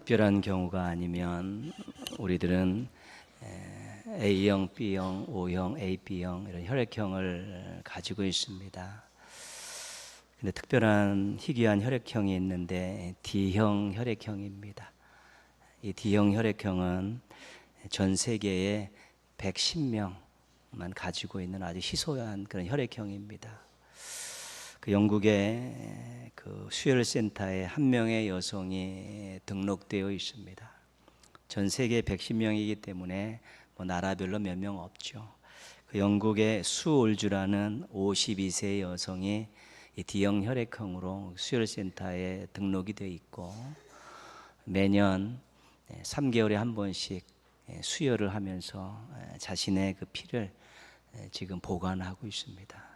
특별한 경우가 아니면 우리들은 A형, B형, O형, AB형 이런 혈액형을 가지고 있습니다. 근데 특별한 희귀한 혈액형이 있는데 D형 혈액형입니다. 이 D형 혈액형은 전 세계에 110명만 가지고 있는 아주 희소한 그런 혈액형입니다. 그 영국의 그 수혈센터에 한 명의 여성이 등록되어 있습니다. 전 세계 110명이기 때문에 뭐 나라별로 몇 명 없죠. 그 영국의 수올주라는 52세 여성이 이 D형 혈액형으로 수혈센터에 등록이 되어 있고 매년 3개월에 한 번씩 수혈을 하면서 자신의 그 피를 지금 보관하고 있습니다.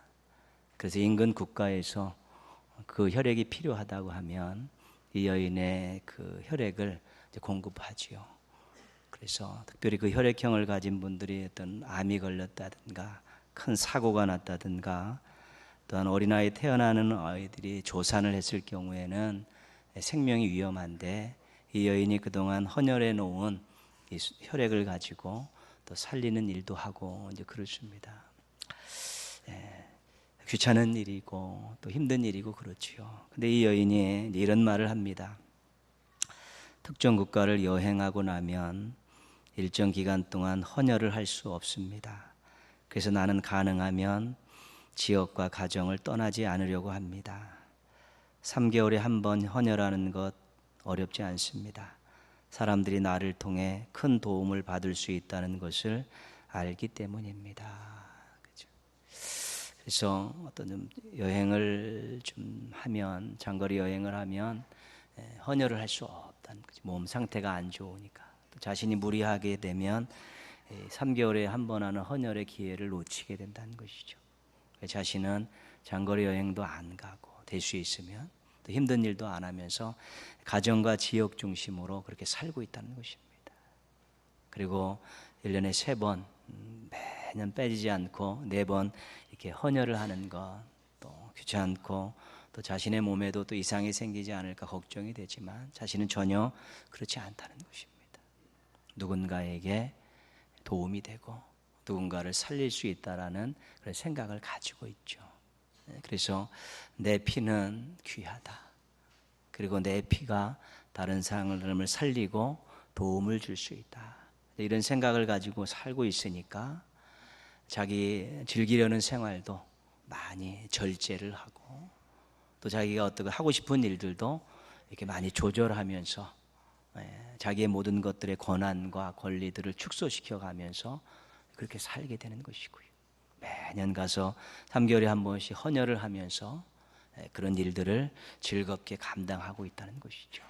그래서 인근 국가에서 그 혈액이 필요하다고 하면 이 여인의 그 혈액을 공급하지요. 그래서 특별히 그 혈액형을 가진 분들이 어떤 암이 걸렸다든가 큰 사고가 났다든가 또한 어린아이 태어나는 아이들이 조산을 했을 경우에는 생명이 위험한데 이 여인이 그동안 헌혈해 놓은 이 혈액을 가지고 또 살리는 일도 하고 이제 그렇습니다. 귀찮은 일이고 또 힘든 일이고 그렇지요. 근데 이 여인이 이런 말을 합니다. 특정 국가를 여행하고 나면 일정 기간 동안 헌혈을 할 수 없습니다. 그래서 나는 가능하면 지역과 가정을 떠나지 않으려고 합니다. 3개월에 한 번 헌혈하는 것 어렵지 않습니다. 사람들이 나를 통해 큰 도움을 받을 수 있다는 것을 알기 때문입니다. 그래서 어떤 좀 여행을 좀 하면 장거리 여행을 하면 헌혈을 할 수 없다는 거죠. 몸 상태가 안 좋으니까 또 자신이 무리하게 되면 3개월에 한 번 하는 헌혈의 기회를 놓치게 된다는 것이죠. 자신은 장거리 여행도 안 가고 될 수 있으면 또 힘든 일도 안 하면서 가정과 지역 중심으로 그렇게 살고 있다는 것입니다. 그리고 1년에 3번 매년 빼지지 않고 4번 이렇게 헌혈을 하는 것 또 귀찮고 또 자신의 몸에도 또 이상이 생기지 않을까 걱정이 되지만 자신은 전혀 그렇지 않다는 것입니다. 누군가에게 도움이 되고 누군가를 살릴 수 있다라는 그런 생각을 가지고 있죠. 그래서 내 피는 귀하다. 그리고 내 피가 다른 사람을 살리고 도움을 줄 수 있다. 이런 생각을 가지고 살고 있으니까 자기 즐기려는 생활도 많이 절제를 하고 또 자기가 어떻게 하고 싶은 일들도 이렇게 많이 조절하면서 자기의 모든 것들의 권한과 권리들을 축소시켜 가면서 그렇게 살게 되는 것이고요. 매년 가서 3개월에 한 번씩 헌혈을 하면서 그런 일들을 즐겁게 감당하고 있다는 것이죠.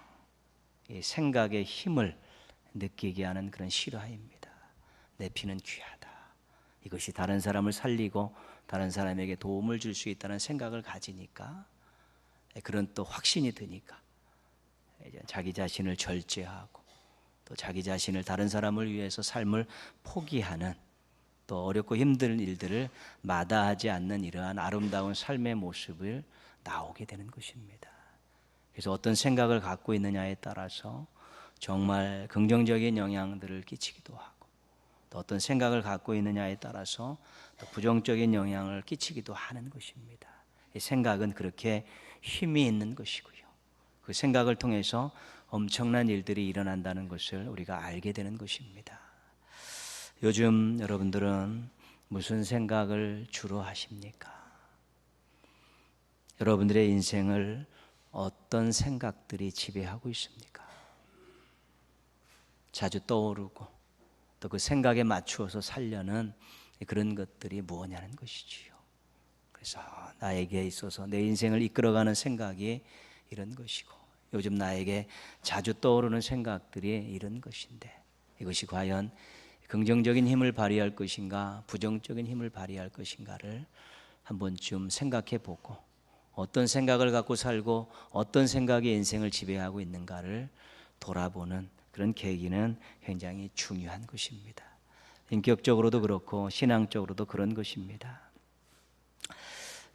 이 생각의 힘을 느끼게 하는 그런 실화입니다. 내 피는 귀하다. 이것이 다른 사람을 살리고 다른 사람에게 도움을 줄 수 있다는 생각을 가지니까 그런 또 확신이 드니까 자기 자신을 절제하고 또 자기 자신을 다른 사람을 위해서 삶을 포기하는 또 어렵고 힘든 일들을 마다하지 않는 이러한 아름다운 삶의 모습을 나오게 되는 것입니다. 그래서 어떤 생각을 갖고 있느냐에 따라서 정말 긍정적인 영향들을 끼치기도 하고 또 어떤 생각을 갖고 있느냐에 따라서 또 부정적인 영향을 끼치기도 하는 것입니다. 이 생각은 그렇게 힘이 있는 것이고요. 그 생각을 통해서 엄청난 일들이 일어난다는 것을 우리가 알게 되는 것입니다. 요즘 여러분들은 무슨 생각을 주로 하십니까? 여러분들의 인생을 어떤 생각들이 지배하고 있습니까? 자주 떠오르고 또 그 생각에 맞추어서 살려는 그런 것들이 무엇냐는 것이지요. 그래서 나에게 있어서 내 인생을 이끌어가는 생각이 이런 것이고 요즘 나에게 자주 떠오르는 생각들이 이런 것인데 이것이 과연 긍정적인 힘을 발휘할 것인가 부정적인 힘을 발휘할 것인가를 한 번쯤 생각해 보고 어떤 생각을 갖고 살고 어떤 생각이 인생을 지배하고 있는가를 돌아보는 그런 계기는 굉장히 중요한 것입니다. 인격적으로도 그렇고 신앙적으로도 그런 것입니다.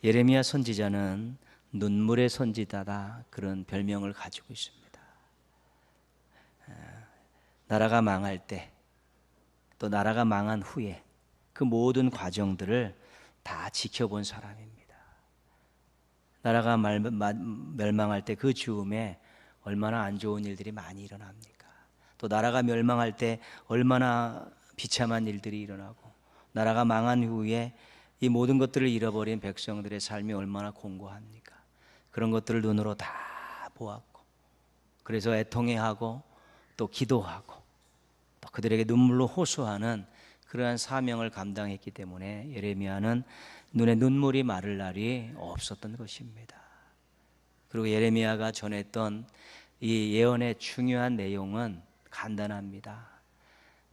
예레미야 선지자는 눈물의 선지자다 그런 별명을 가지고 있습니다. 나라가 망할 때, 또 나라가 망한 후에 그 모든 과정들을 다 지켜본 사람입니다. 나라가 멸망할 때 그 즈음에 얼마나 안 좋은 일들이 많이 일어납니까? 또 나라가 멸망할 때 얼마나 비참한 일들이 일어나고, 나라가 망한 후에 이 모든 것들을 잃어버린 백성들의 삶이 얼마나 공고합니까? 그런 것들을 눈으로 다 보았고, 그래서 애통해하고 또 기도하고 또 그들에게 눈물로 호소하는 그러한 사명을 감당했기 때문에 예레미야는 눈에 눈물이 마를 날이 없었던 것입니다. 그리고 예레미야가 전했던 이 예언의 중요한 내용은 간단합니다.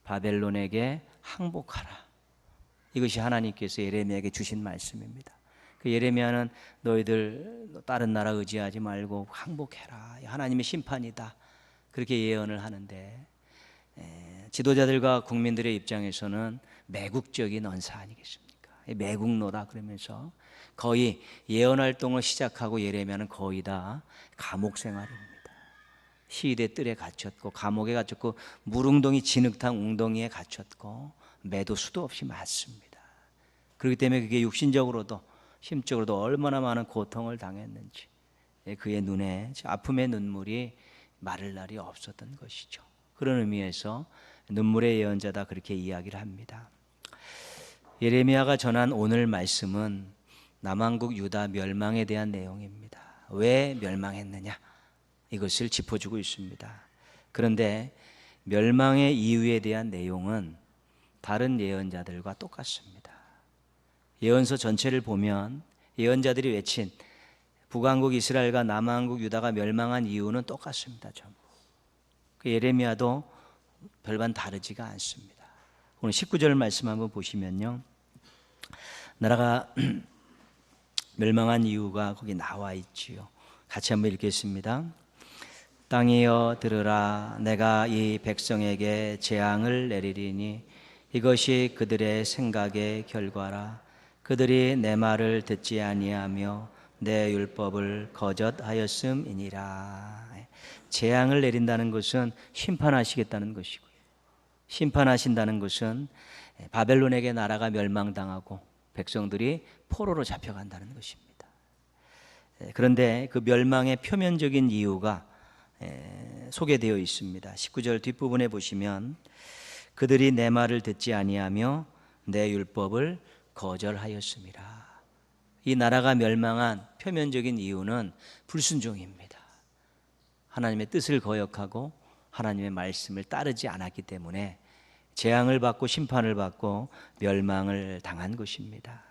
바벨론에게 항복하라. 이것이 하나님께서 예레미야에게 주신 말씀입니다. 그 예레미야는 너희들 다른 나라 의지하지 말고 항복해라. 하나님의 심판이다. 그렇게 예언을 하는데, 지도자들과 국민들의 입장에서는 매국적인 언사 아니겠습니까? 매국노다 그러면서 거의 예언 활동을 시작하고 예레미야는 거의 다 감옥 생활입니다. 시위대 뜰에 갇혔고 감옥에 갇혔고 물웅덩이 진흙탕 웅덩이에 갇혔고 매도 수도 없이 맞습니다. 그렇기 때문에 그게 육신적으로도 심적으로도 얼마나 많은 고통을 당했는지 그의 눈에 아픔의 눈물이 마를 날이 없었던 것이죠. 그런 의미에서 눈물의 예언자다 그렇게 이야기를 합니다. 예레미야가 전한 오늘 말씀은 남왕국 유다 멸망에 대한 내용입니다. 왜 멸망했느냐? 이것을 짚어주고 있습니다. 그런데 멸망의 이유에 대한 내용은 다른 예언자들과 똑같습니다. 예언서 전체를 보면 예언자들이 외친 북왕국 이스라엘과 남왕국 유다가 멸망한 이유는 똑같습니다. 전부. 예레미야도 별반 다르지가 않습니다. 오늘 19절 말씀 한번 보시면요, 나라가 멸망한 이유가 거기 나와 있지요. 같이 한번 읽겠습니다. 땅이여 들으라. 내가 이 백성에게 재앙을 내리리니 이것이 그들의 생각의 결과라. 그들이 내 말을 듣지 아니하며 내 율법을 거젓하였음이니라. 재앙을 내린다는 것은 심판하시겠다는 것이고요, 심판하신다는 것은 바벨론에게 나라가 멸망당하고 백성들이 포로로 잡혀간다는 것입니다. 그런데 그 멸망의 표면적인 이유가 소개되어 있습니다. 19절 뒷부분에 보시면 그들이 내 말을 듣지 아니하며 내 율법을 거절하였음이라. 이 나라가 멸망한 표면적인 이유는 불순종입니다. 하나님의 뜻을 거역하고 하나님의 말씀을 따르지 않았기 때문에 재앙을 받고 심판을 받고 멸망을 당한 것입니다.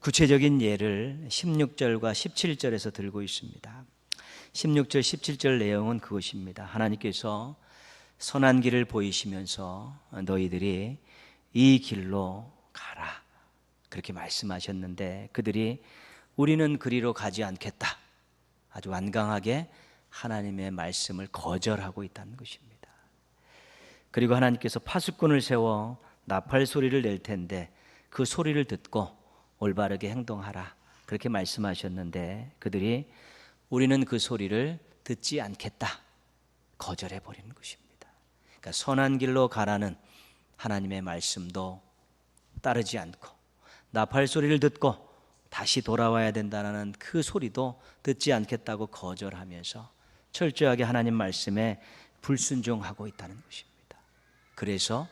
구체적인 예를 16절과 17절에서 들고 있습니다. 16절 17절 내용은 그것입니다. 하나님께서 선한 길을 보이시면서 너희들이 이 길로 가라 그렇게 말씀하셨는데 그들이 우리는 그리로 가지 않겠다, 아주 완강하게 하나님의 말씀을 거절하고 있다는 것입니다. 그리고 하나님께서 파수꾼을 세워 나팔 소리를 낼 텐데 그 소리를 듣고 올바르게 행동하라 그렇게 말씀하셨는데 그들이 우리는 그 소리를 듣지 않겠다 거절해 버리는 것입니다. 그러니까 선한 길로 가라는 하나님의 말씀도 따르지 않고 나팔 소리를 듣고 다시 돌아와야 된다는 그 소리도 듣지 않겠다고 거절하면서 철저하게 하나님 말씀에 불순종하고 있다는 것입니다. 그래서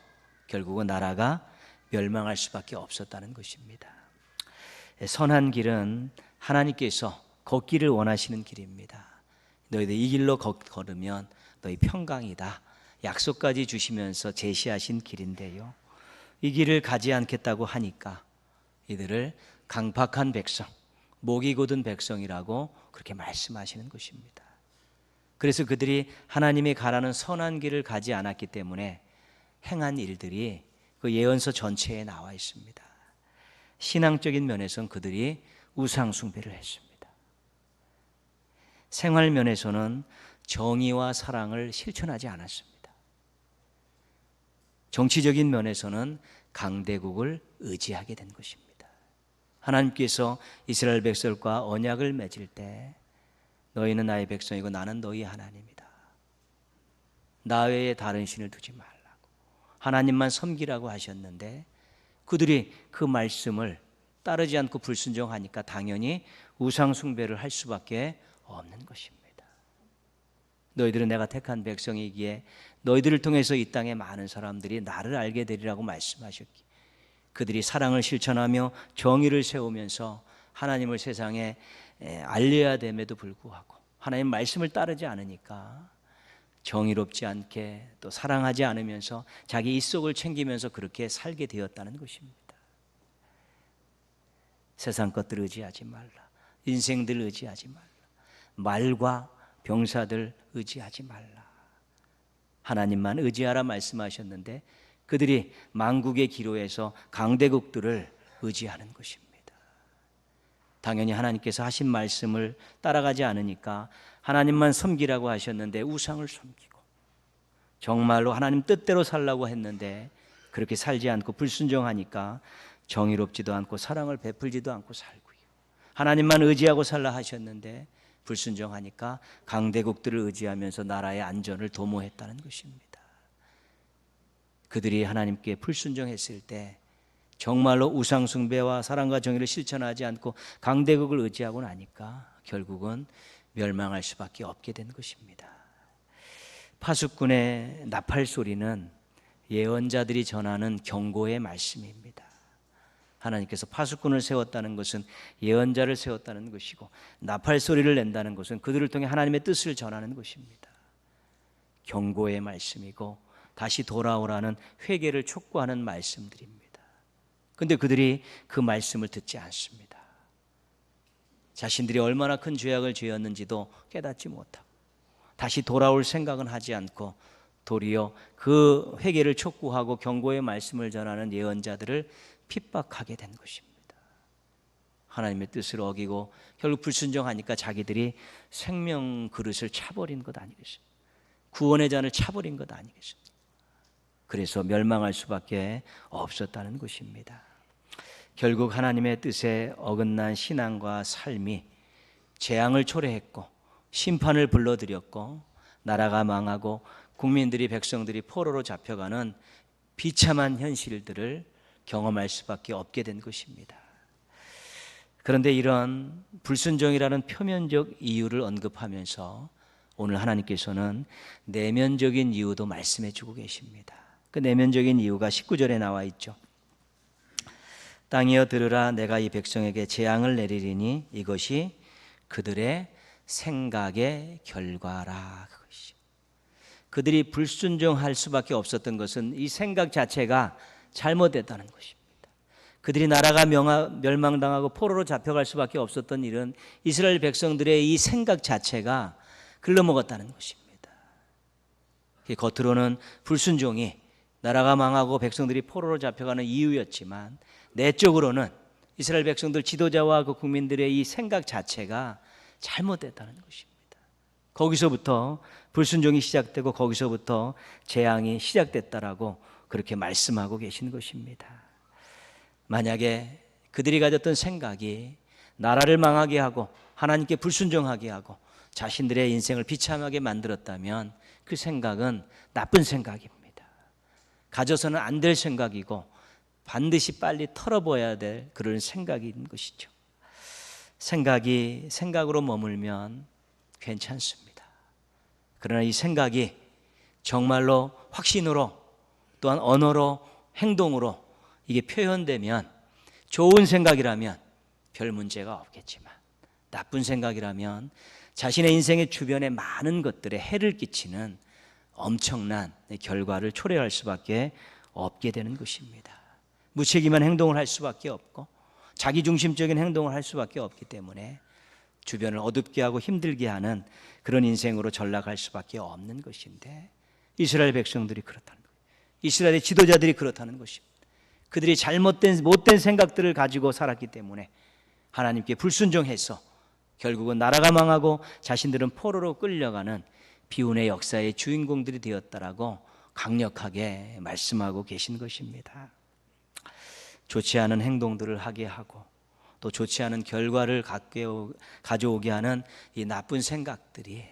결국은 나라가 멸망할 수밖에 없었다는 것입니다. 선한 길은 하나님께서 걷기를 원하시는 길입니다. 너희들 이 길로 걸으면 너희 평강이다 약속까지 주시면서 제시하신 길인데요, 이 길을 가지 않겠다고 하니까 이들을 강팍한 백성, 목이 곧은 백성이라고 그렇게 말씀하시는 것입니다. 그래서 그들이 하나님이 가라는 선한 길을 가지 않았기 때문에 행한 일들이 그 예언서 전체에 나와 있습니다. 신앙적인 면에서는 그들이 우상 숭배를 했습니다. 생활 면에서는 정의와 사랑을 실천하지 않았습니다. 정치적인 면에서는 강대국을 의지하게 된 것입니다. 하나님께서 이스라엘 백성과 언약을 맺을 때 너희는 나의 백성이고 나는 너희 하나님이다, 나 외에 다른 신을 두지 말라고 하나님만 섬기라고 하셨는데 그들이 그 말씀을 따르지 않고 불순종하니까 당연히 우상 숭배를 할 수밖에 없는 것입니다. 너희들은 내가 택한 백성이기에 너희들을 통해서 이 땅에 많은 사람들이 나를 알게 되리라고 말씀하셨기 그들이 사랑을 실천하며 정의를 세우면서 하나님을 세상에 알려야 됨에도 불구하고 하나님 말씀을 따르지 않으니까 정의롭지 않게 또 사랑하지 않으면서 자기 입속을 챙기면서 그렇게 살게 되었다는 것입니다. 세상 것들 의지하지 말라. 인생들 의지하지 말라. 말과 병사들 의지하지 말라. 하나님만 의지하라 말씀하셨는데 그들이 만국의 기로에서 강대국들을 의지하는 것입니다. 당연히 하나님께서 하신 말씀을 따라가지 않으니까 하나님만 섬기라고 하셨는데 우상을 섬기고 정말로 하나님 뜻대로 살라고 했는데 그렇게 살지 않고 불순종하니까 정의롭지도 않고 사랑을 베풀지도 않고 살고요. 하나님만 의지하고 살라 하셨는데 불순종하니까 강대국들을 의지하면서 나라의 안전을 도모했다는 것입니다. 그들이 하나님께 불순종했을 때 정말로 우상 숭배와 사랑과 정의를 실천하지 않고 강대국을 의지하고 나니까 결국은 멸망할 수밖에 없게 된 것입니다. 파수꾼의 나팔 소리는 예언자들이 전하는 경고의 말씀입니다. 하나님께서 파수꾼을 세웠다는 것은 예언자를 세웠다는 것이고 나팔 소리를 낸다는 것은 그들을 통해 하나님의 뜻을 전하는 것입니다. 경고의 말씀이고 다시 돌아오라는 회개를 촉구하는 말씀들입니다. 그런데 그들이 그 말씀을 듣지 않습니다. 자신들이 얼마나 큰 죄악을 지었는지도 깨닫지 못하고 다시 돌아올 생각은 하지 않고 도리어 그 회개를 촉구하고 경고의 말씀을 전하는 예언자들을 핍박하게 된 것입니다. 하나님의 뜻을 어기고 결국 불순종하니까 자기들이 생명 그릇을 차버린 것 아니겠습니까? 구원의 잔을 차버린 것 아니겠습니까? 그래서 멸망할 수밖에 없었다는 것입니다. 결국 하나님의 뜻에 어긋난 신앙과 삶이 재앙을 초래했고 심판을 불러들였고 나라가 망하고 국민들이 백성들이 포로로 잡혀가는 비참한 현실들을 경험할 수밖에 없게 된 것입니다. 그런데 이런 불순종이라는 표면적 이유를 언급하면서 오늘 하나님께서는 내면적인 이유도 말씀해 주고 계십니다. 그 내면적인 이유가 19절에 나와 있죠. 땅이여 들으라 내가 이 백성에게 재앙을 내리리니 이것이 그들의 생각의 결과라. 그것이. 그들이 불순종할 수밖에 없었던 것은 이 생각 자체가 잘못됐다는 것입니다. 그들이 나라가 멸망당하고 포로로 잡혀갈 수밖에 없었던 일은 이스라엘 백성들의 이 생각 자체가 글러먹었다는 것입니다. 겉으로는 불순종이 나라가 망하고 백성들이 포로로 잡혀가는 이유였지만 내적으로는 이스라엘 백성들 지도자와 그 국민들의 이 생각 자체가 잘못됐다는 것입니다. 거기서부터 불순종이 시작되고 거기서부터 재앙이 시작됐다라고 그렇게 말씀하고 계신 것입니다. 만약에 그들이 가졌던 생각이 나라를 망하게 하고 하나님께 불순종하게 하고 자신들의 인생을 비참하게 만들었다면 그 생각은 나쁜 생각입니다. 가져서는 안 될 생각이고 반드시 빨리 털어버려야 될 그런 생각인 것이죠. 생각이 생각으로 머물면 괜찮습니다. 그러나 이 생각이 정말로 확신으로 또한 언어로 행동으로 이게 표현되면 좋은 생각이라면 별 문제가 없겠지만 나쁜 생각이라면 자신의 인생의 주변에 많은 것들에 해를 끼치는 엄청난 결과를 초래할 수밖에 없게 되는 것입니다. 무책임한 행동을 할 수밖에 없고 자기중심적인 행동을 할 수밖에 없기 때문에 주변을 어둡게 하고 힘들게 하는 그런 인생으로 전락할 수밖에 없는 것인데 이스라엘 백성들이 그렇다는 거예요. 이스라엘의 지도자들이 그렇다는 것입니다. 그들이 못된 생각들을 가지고 살았기 때문에 하나님께 불순종해서 결국은 나라가 망하고 자신들은 포로로 끌려가는 비운의 역사의 주인공들이 되었다라고 강력하게 말씀하고 계신 것입니다. 좋지 않은 행동들을 하게 하고 또 좋지 않은 결과를 가져오게 하는 이 나쁜 생각들이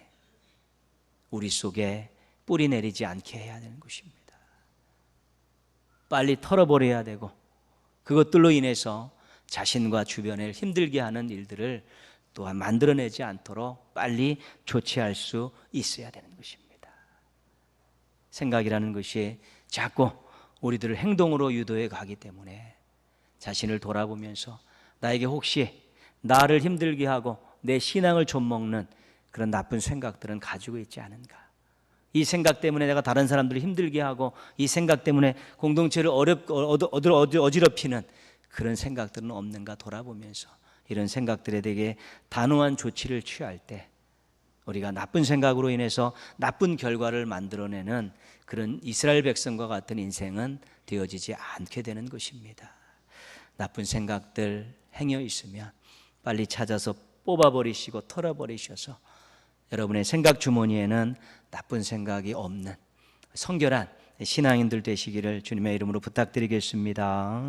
우리 속에 뿌리 내리지 않게 해야 되는 것입니다. 빨리 털어버려야 되고 그것들로 인해서 자신과 주변을 힘들게 하는 일들을 또한 만들어내지 않도록 빨리 조치할 수 있어야 되는 것입니다. 생각이라는 것이 자꾸 우리들을 행동으로 유도해 가기 때문에 자신을 돌아보면서 나에게 혹시 나를 힘들게 하고 내 신앙을 좀먹는 그런 나쁜 생각들은 가지고 있지 않은가? 이 생각 때문에 내가 다른 사람들을 힘들게 하고 이 생각 때문에 공동체를 어지럽히는 그런 생각들은 없는가 돌아보면서 이런 생각들에 대해 단호한 조치를 취할 때 우리가 나쁜 생각으로 인해서 나쁜 결과를 만들어내는 그런 이스라엘 백성과 같은 인생은 되어지지 않게 되는 것입니다. 나쁜 생각들 행여 있으면 빨리 찾아서 뽑아버리시고 털어버리셔서 여러분의 생각 주머니에는 나쁜 생각이 없는 성결한 신앙인들 되시기를 주님의 이름으로 부탁드리겠습니다.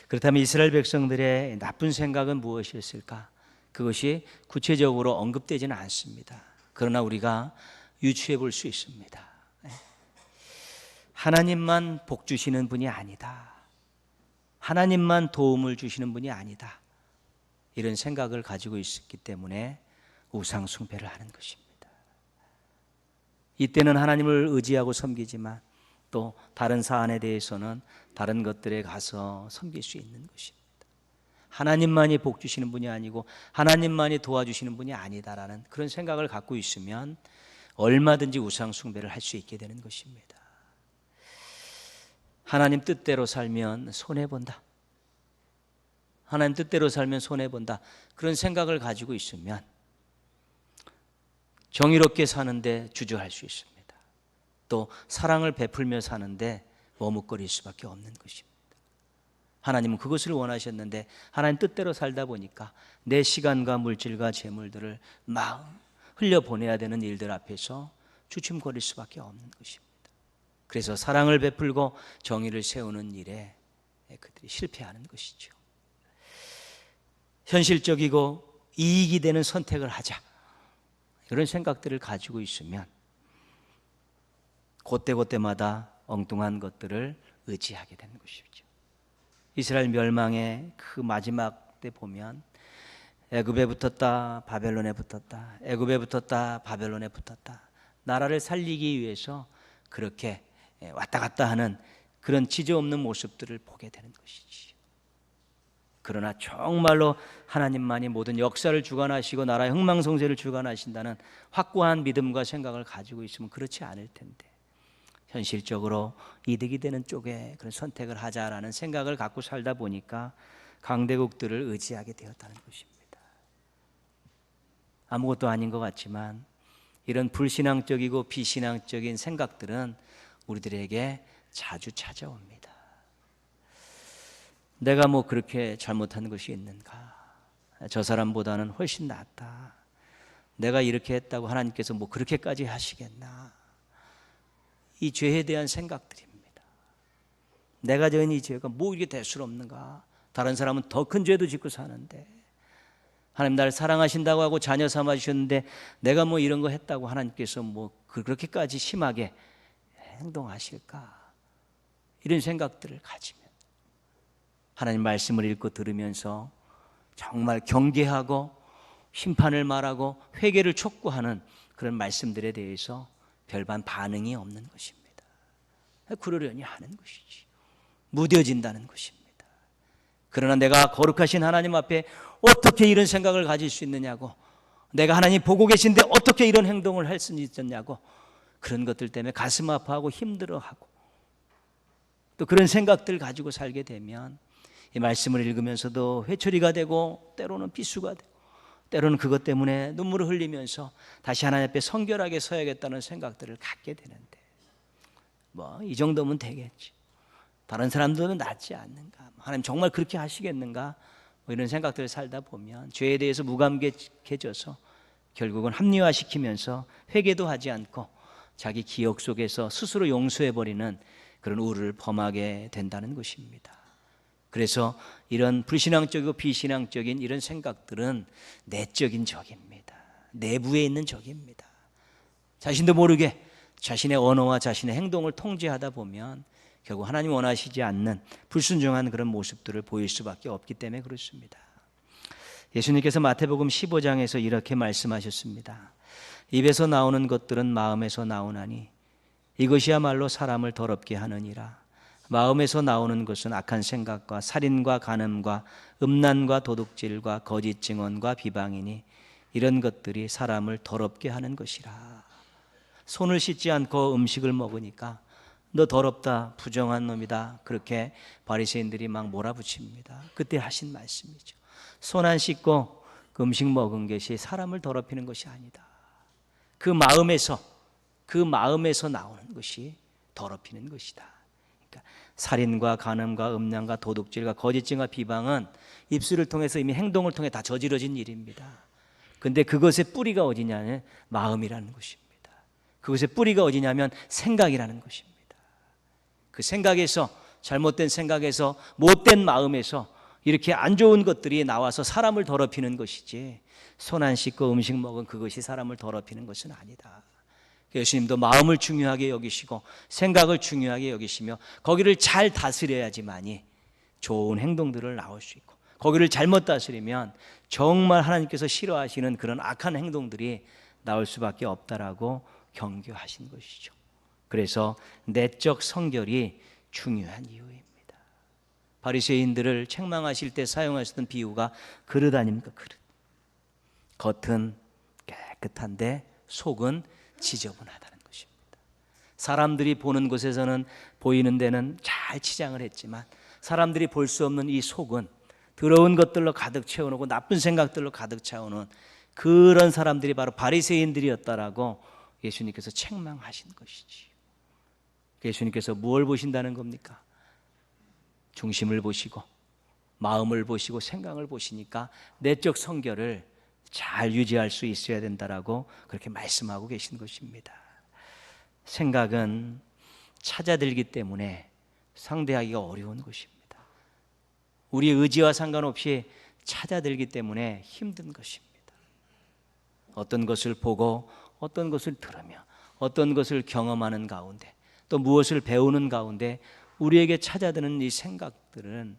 그렇다면 이스라엘 백성들의 나쁜 생각은 무엇이었을까? 그것이 구체적으로 언급되지는 않습니다. 그러나 우리가 유추해 볼 수 있습니다. 하나님만 복 주시는 분이 아니다. 하나님만 도움을 주시는 분이 아니다. 이런 생각을 가지고 있었기 때문에 우상 숭배를 하는 것입니다. 이때는 하나님을 의지하고 섬기지만 또 다른 사안에 대해서는 다른 것들에 가서 섬길 수 있는 것입니다. 하나님만이 복 주시는 분이 아니고 하나님만이 도와주시는 분이 아니다라는 그런 생각을 갖고 있으면 얼마든지 우상 숭배를 할 수 있게 되는 것입니다. 하나님 뜻대로 살면 손해본다. 하나님 뜻대로 살면 손해본다. 그런 생각을 가지고 있으면 정의롭게 사는데 주저할 수 있습니다. 또 사랑을 베풀며 사는데 머뭇거릴 수밖에 없는 것입니다. 하나님은 그것을 원하셨는데 하나님 뜻대로 살다 보니까 내 시간과 물질과 재물들을 막 흘려보내야 되는 일들 앞에서 주춤거릴 수밖에 없는 것입니다. 그래서 사랑을 베풀고 정의를 세우는 일에 그들이 실패하는 것이죠. 현실적이고 이익이 되는 선택을 하자. 이런 생각들을 가지고 있으면 그때마다 엉뚱한 것들을 의지하게 되는 것이죠. 이스라엘 멸망의 그 마지막 때 보면 애굽에 붙었다 바벨론에 붙었다 애굽에 붙었다 바벨론에 붙었다 나라를 살리기 위해서 그렇게 왔다 갔다 하는 그런 지저없는 모습들을 보게 되는 것이지. 그러나 정말로 하나님만이 모든 역사를 주관하시고 나라의 흥망성쇠를 주관하신다는 확고한 믿음과 생각을 가지고 있으면 그렇지 않을 텐데 현실적으로 이득이 되는 쪽에 그런 선택을 하자라는 생각을 갖고 살다 보니까 강대국들을 의지하게 되었다는 것입니다. 아무것도 아닌 것 같지만 이런 불신앙적이고 비신앙적인 생각들은 우리들에게 자주 찾아옵니다. 내가 뭐 그렇게 잘못한 것이 있는가? 저 사람보다는 훨씬 낫다. 내가 이렇게 했다고 하나님께서 뭐 그렇게까지 하시겠나? 이 죄에 대한 생각들입니다. 내가 지은 이 죄가 뭐 이게 될 수 없는가? 다른 사람은 더 큰 죄도 짓고 사는데 하나님 나를 사랑하신다고 하고 자녀 삼아 주셨는데 내가 뭐 이런 거 했다고 하나님께서 뭐 그렇게까지 심하게 행동하실까? 이런 생각들을 가지면 하나님 말씀을 읽고 들으면서 정말 경계하고 심판을 말하고 회개를 촉구하는 그런 말씀들에 대해서 별반 반응이 없는 것입니다. 그러려니 하는 것이지. 무뎌진다는 것입니다. 그러나 내가 거룩하신 하나님 앞에 어떻게 이런 생각을 가질 수 있느냐고, 내가 하나님 보고 계신데 어떻게 이런 행동을 할 수 있었냐고, 그런 것들 때문에 가슴 아파하고 힘들어하고 또 그런 생각들 가지고 살게 되면 이 말씀을 읽으면서도 회초리가 되고 때로는 비수가 되고 때로는 그것 때문에 눈물을 흘리면서 다시 하나님 앞에 성결하게 서야겠다는 생각들을 갖게 되는데 뭐 이 정도면 되겠지. 다른 사람들은 낫지 않는가? 하나님 정말 그렇게 하시겠는가? 뭐 이런 생각들을 살다 보면 죄에 대해서 무감각해져서 결국은 합리화시키면서 회개도 하지 않고 자기 기억 속에서 스스로 용서해버리는 그런 우를 범하게 된다는 것입니다. 그래서 이런 불신앙적이고 비신앙적인 이런 생각들은 내적인 적입니다. 내부에 있는 적입니다. 자신도 모르게 자신의 언어와 자신의 행동을 통제하다 보면 결국 하나님 원하시지 않는 불순종한 그런 모습들을 보일 수밖에 없기 때문에 그렇습니다. 예수님께서 마태복음 15장에서 이렇게 말씀하셨습니다. 입에서 나오는 것들은 마음에서 나오나니 이것이야말로 사람을 더럽게 하느니라. 마음에서 나오는 것은 악한 생각과 살인과 간음과 음란과 도둑질과 거짓 증언과 비방이니 이런 것들이 사람을 더럽게 하는 것이라. 손을 씻지 않고 음식을 먹으니까 너 더럽다, 부정한 놈이다, 그렇게 바리새인들이 막 몰아붙입니다. 그때 하신 말씀이죠. 손 안 씻고 그 음식 먹은 것이 사람을 더럽히는 것이 아니다. 그 마음에서 나오는 것이 더럽히는 것이다. 그러니까 살인과 간음과 음란과 도둑질과 거짓증과 비방은 입술을 통해서 이미 행동을 통해 다 저지러진 일입니다. 그런데 그것의 뿌리가 어디냐면 마음이라는 것입니다. 그것의 뿌리가 어디냐면 생각이라는 것입니다. 그 생각에서, 잘못된 생각에서, 못된 마음에서 이렇게 안 좋은 것들이 나와서 사람을 더럽히는 것이지, 손 안 씻고 음식 먹은 그것이 사람을 더럽히는 것은 아니다. 예수님도 마음을 중요하게 여기시고 생각을 중요하게 여기시며 거기를 잘 다스려야지만이 좋은 행동들을 나올 수 있고, 거기를 잘못 다스리면 정말 하나님께서 싫어하시는 그런 악한 행동들이 나올 수밖에 없다라고 경고하신 것이죠. 그래서 내적 성결이 중요한 이유입니다. 바리새인들을 책망하실 때 사용하셨던 비유가 그릇 아닙니까? 그릇. 겉은 깨끗한데 속은 지저분하다는 것입니다. 사람들이 보는 곳에서는, 보이는 데는 잘 치장을 했지만 사람들이 볼 수 없는 이 속은 더러운 것들로 가득 채워놓고 나쁜 생각들로 가득 채워놓은 그런 사람들이 바로 바리새인들이었다라고 예수님께서 책망하신 것이지. 예수님께서 무엇을 보신다는 겁니까? 중심을 보시고 마음을 보시고 생각을 보시니까 내적 성결을 잘 유지할 수 있어야 된다라고 그렇게 말씀하고 계신 것입니다. 생각은 찾아들기 때문에 상대하기가 어려운 것입니다. 우리 의지와 상관없이 찾아들기 때문에 힘든 것입니다. 어떤 것을 보고 어떤 것을 들으며 어떤 것을 경험하는 가운데 또 무엇을 배우는 가운데 우리에게 찾아드는 이 생각들은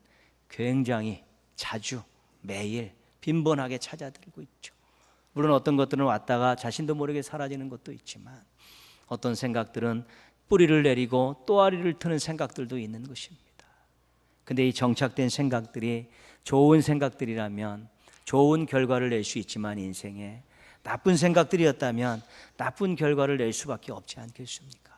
굉장히 자주 매일 빈번하게 찾아들고 있죠. 물론 어떤 것들은 왔다가 자신도 모르게 사라지는 것도 있지만 어떤 생각들은 뿌리를 내리고 또아리를 트는 생각들도 있는 것입니다. 근데 이 정착된 생각들이 좋은 생각들이라면 좋은 결과를 낼 수 있지만 인생에 나쁜 생각들이었다면 나쁜 결과를 낼 수밖에 없지 않겠습니까?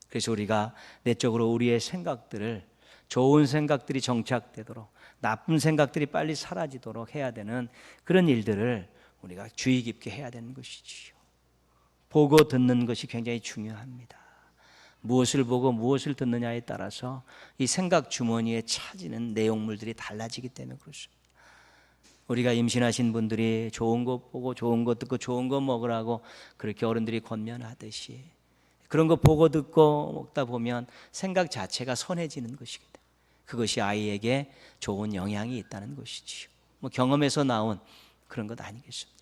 그래서 우리가 내적으로 우리의 생각들을, 좋은 생각들이 정착되도록 나쁜 생각들이 빨리 사라지도록 해야 되는 그런 일들을 우리가 주의 깊게 해야 되는 것이지요. 보고 듣는 것이 굉장히 중요합니다. 무엇을 보고 무엇을 듣느냐에 따라서 이 생각 주머니에 차지는 내용물들이 달라지기 때문에 그렇습니다. 우리가 임신하신 분들이 좋은 거 보고 좋은 거 듣고 좋은 거 먹으라고 그렇게 어른들이 권면하듯이 그런 거 보고 듣고 먹다 보면 생각 자체가 선해지는 것이거든요. 그것이 아이에게 좋은 영향이 있다는 것이지요. 뭐 경험에서 나온 그런 것 아니겠습니까?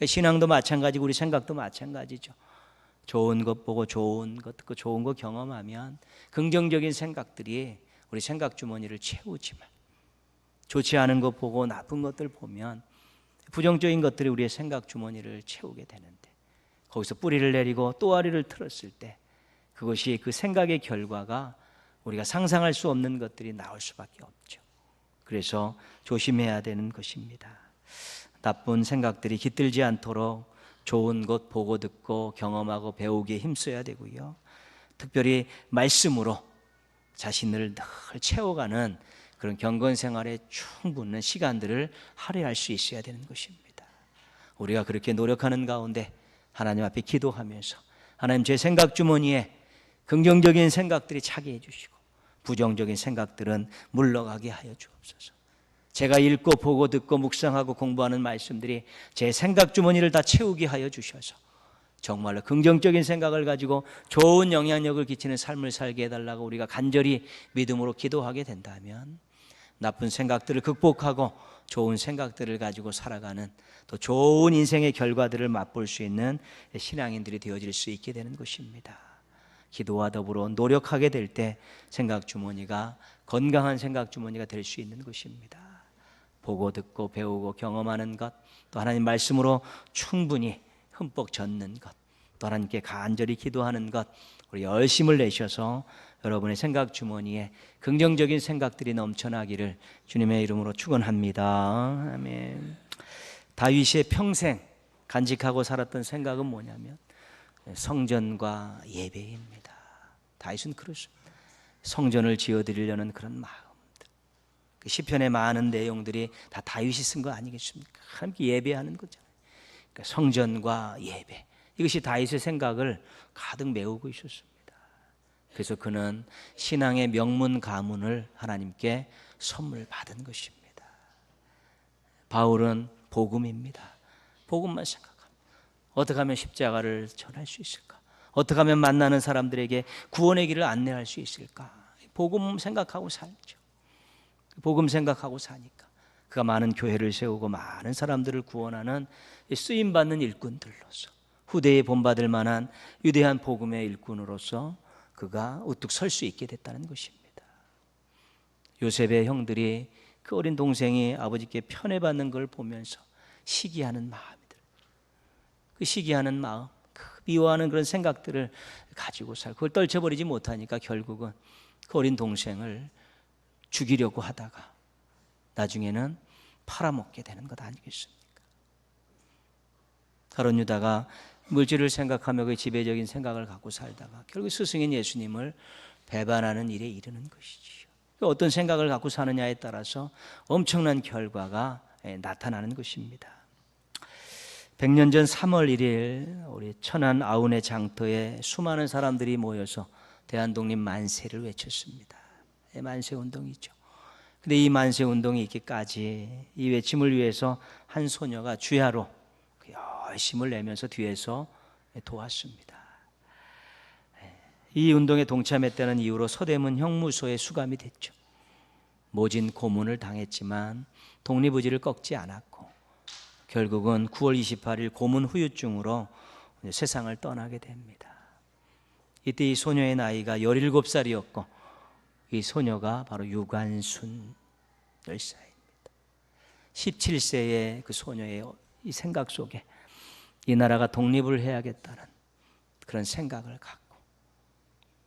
신앙도 마찬가지고 우리 생각도 마찬가지죠. 좋은 것 보고 좋은 것 듣고 좋은 거 경험하면 긍정적인 생각들이 우리 생각 주머니를 채우지만 좋지 않은 것 보고 나쁜 것들 보면 부정적인 것들이 우리의 생각 주머니를 채우게 되는데 거기서 뿌리를 내리고 또아리를 틀었을 때 그것이 그 생각의 결과가 우리가 상상할 수 없는 것들이 나올 수밖에 없죠. 그래서 조심해야 되는 것입니다. 나쁜 생각들이 깃들지 않도록 좋은 것 보고 듣고 경험하고 배우기에 힘써야 되고요. 특별히 말씀으로 자신을 늘 채워가는 그런 경건 생활에 충분한 시간들을 할애할 수 있어야 되는 것입니다. 우리가 그렇게 노력하는 가운데 하나님 앞에 기도하면서 하나님 제 생각 주머니에 긍정적인 생각들이 차게 해주시고 부정적인 생각들은 물러가게 하여 주옵소서. 제가 읽고 보고 듣고 묵상하고 공부하는 말씀들이 제 생각 주머니를 다 채우게 하여 주셔서 정말로 긍정적인 생각을 가지고 좋은 영향력을 끼치는 삶을 살게 해달라고 우리가 간절히 믿음으로 기도하게 된다면 나쁜 생각들을 극복하고 좋은 생각들을 가지고 살아가는 또 좋은 인생의 결과들을 맛볼 수 있는 신앙인들이 되어질 수 있게 되는 것입니다. 기도와 더불어 노력하게 될 때 생각 주머니가 건강한 생각 주머니가 될 수 있는 것입니다. 보고 듣고 배우고 경험하는 것, 또 하나님 말씀으로 충분히 흠뻑 젖는 것, 또 하나님께 간절히 기도하는 것, 우리 열심을 내셔서 여러분의 생각 주머니에 긍정적인 생각들이 넘쳐나기를 주님의 이름으로 축원합니다. 아멘. 다윗의 평생 간직하고 살았던 생각은 뭐냐면 성전과 예배입니다. 다윗은 그렇습니다. 성전을 지어드리려는 그런 마음들, 그 시편의 많은 내용들이 다 다윗이 쓴 거 아니겠습니까? 함께 예배하는 거잖아요. 그러니까 성전과 예배, 이것이 다윗의 생각을 가득 메우고 있었습니다. 그래서 그는 신앙의 명문 가문을 하나님께 선물 받은 것입니다. 바울은 복음입니다. 복음만 생각합니다. 어떻게 하면 십자가를 전할 수 있을까? 어떻게 하면 만나는 사람들에게 구원의 길을 안내할 수 있을까? 복음 생각하고 살죠. 복음 생각하고 사니까 그가 많은 교회를 세우고 많은 사람들을 구원하는 쓰임받는 일꾼들로서, 후대에 본받을 만한 위대한 복음의 일꾼으로서 그가 우뚝 설 수 있게 됐다는 것입니다. 요셉의 형들이 그 어린 동생이 아버지께 편애받는 걸 보면서 시기하는 마음이 들어요. 그 시기하는 마음, 그 미워하는 그런 생각들을 가지고 살고 그걸 떨쳐버리지 못하니까 결국은 그 어린 동생을 죽이려고 하다가 나중에는 팔아먹게 되는 것 아니겠습니까? 가룟 유다가 물질을 생각하며 그 지배적인 생각을 갖고 살다가 결국 스승인 예수님을 배반하는 일에 이르는 것이지요. 어떤 생각을 갖고 사느냐에 따라서 엄청난 결과가 나타나는 것입니다. 100년 전 3월 1일 우리 천안 아운의 장터에 수많은 사람들이 모여서 대한독립 만세를 외쳤습니다. 만세 운동이죠. 근데 이 만세 운동이 있기까지 이 외침을 위해서 한 소녀가 주야로 열심을 내면서 뒤에서 도왔습니다. 이 운동에 동참했다는 이유로 서대문 형무소에 수감이 됐죠. 모진 고문을 당했지만 독립의지를 꺾지 않았고 결국은 9월 28일 고문 후유증으로 세상을 떠나게 됩니다. 이때 이 소녀의 나이가 17살이었고 이 소녀가 바로 유관순 열사입니다. 17세의 그 소녀의 이 생각 속에 이 나라가 독립을 해야겠다는 그런 생각을 갖고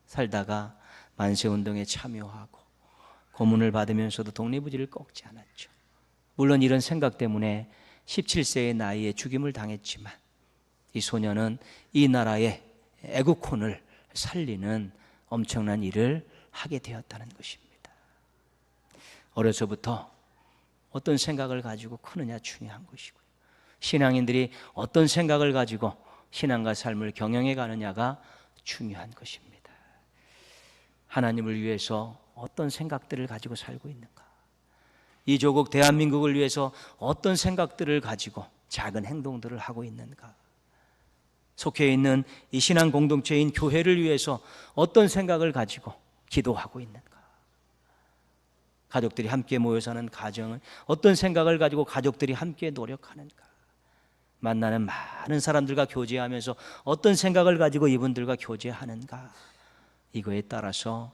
살다가 만세운동에 참여하고 고문을 받으면서도 독립의지를 꺾지 않았죠. 물론 이런 생각 때문에 17세의 나이에 죽임을 당했지만 이 소녀는 이 나라의 애국혼을 살리는 엄청난 일을 하게 되었다는 것입니다. 어려서부터 어떤 생각을 가지고 크느냐 중요한 것이고요. 신앙인들이 어떤 생각을 가지고 신앙과 삶을 경영해 가느냐가 중요한 것입니다. 하나님을 위해서 어떤 생각들을 가지고 살고 있는가? 이 조국 대한민국을 위해서 어떤 생각들을 가지고 작은 행동들을 하고 있는가? 속해 있는 이 신앙 공동체인 교회를 위해서 어떤 생각을 가지고 기도하고 있는가? 가족들이 함께 모여 사는 가정은 어떤 생각을 가지고 가족들이 함께 노력하는가? 만나는 많은 사람들과 교제하면서 어떤 생각을 가지고 이분들과 교제하는가? 이거에 따라서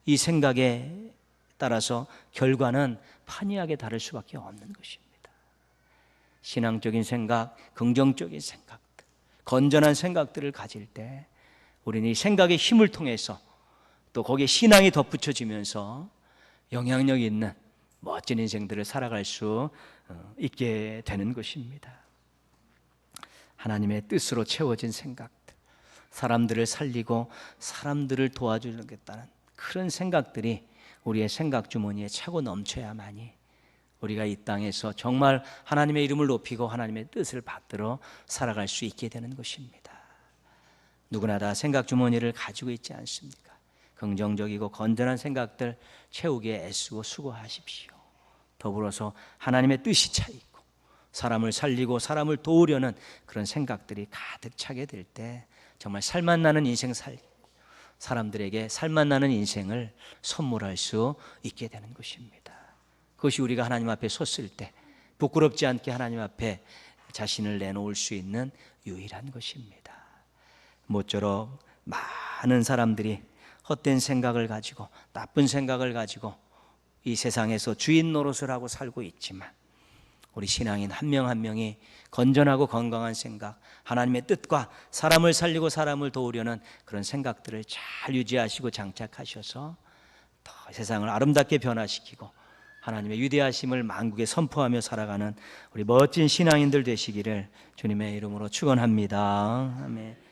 이 생각에 따라서 결과는 판이하게 다를 수밖에 없는 것입니다. 신앙적인 생각, 긍정적인 생각들, 건전한 생각들을 가질 때 우리는 이 생각의 힘을 통해서 또 거기에 신앙이 덧붙여지면서 영향력 있는 멋진 인생들을 살아갈 수 있게 되는 것입니다. 하나님의 뜻으로 채워진 생각들, 사람들을 살리고 사람들을 도와주겠다는 그런 생각들이 우리의 생각 주머니에 차고 넘쳐야만이 우리가 이 땅에서 정말 하나님의 이름을 높이고 하나님의 뜻을 받들어 살아갈 수 있게 되는 것입니다. 누구나 다 생각 주머니를 가지고 있지 않습니까? 긍정적이고 건전한 생각들 채우기에 애쓰고 수고하십시오. 더불어서 하나님의 뜻이 차 있고 사람을 살리고 사람을 도우려는 그런 생각들이 가득 차게 될 때 정말 살맛 나는 인생 살고 사람들에게 살맛 나는 인생을 선물할 수 있게 되는 것입니다. 그것이 우리가 하나님 앞에 섰을 때 부끄럽지 않게 하나님 앞에 자신을 내놓을 수 있는 유일한 것입니다. 모쪼록 많은 사람들이 헛된 생각을 가지고 나쁜 생각을 가지고 이 세상에서 주인 노릇을 하고 살고 있지만 우리 신앙인 한 명 한 명이 건전하고 건강한 생각, 하나님의 뜻과 사람을 살리고 사람을 도우려는 그런 생각들을 잘 유지하시고 장착하셔서 더 세상을 아름답게 변화시키고 하나님의 위대하심을 만국에 선포하며 살아가는 우리 멋진 신앙인들 되시기를 주님의 이름으로 축원합니다. 아멘.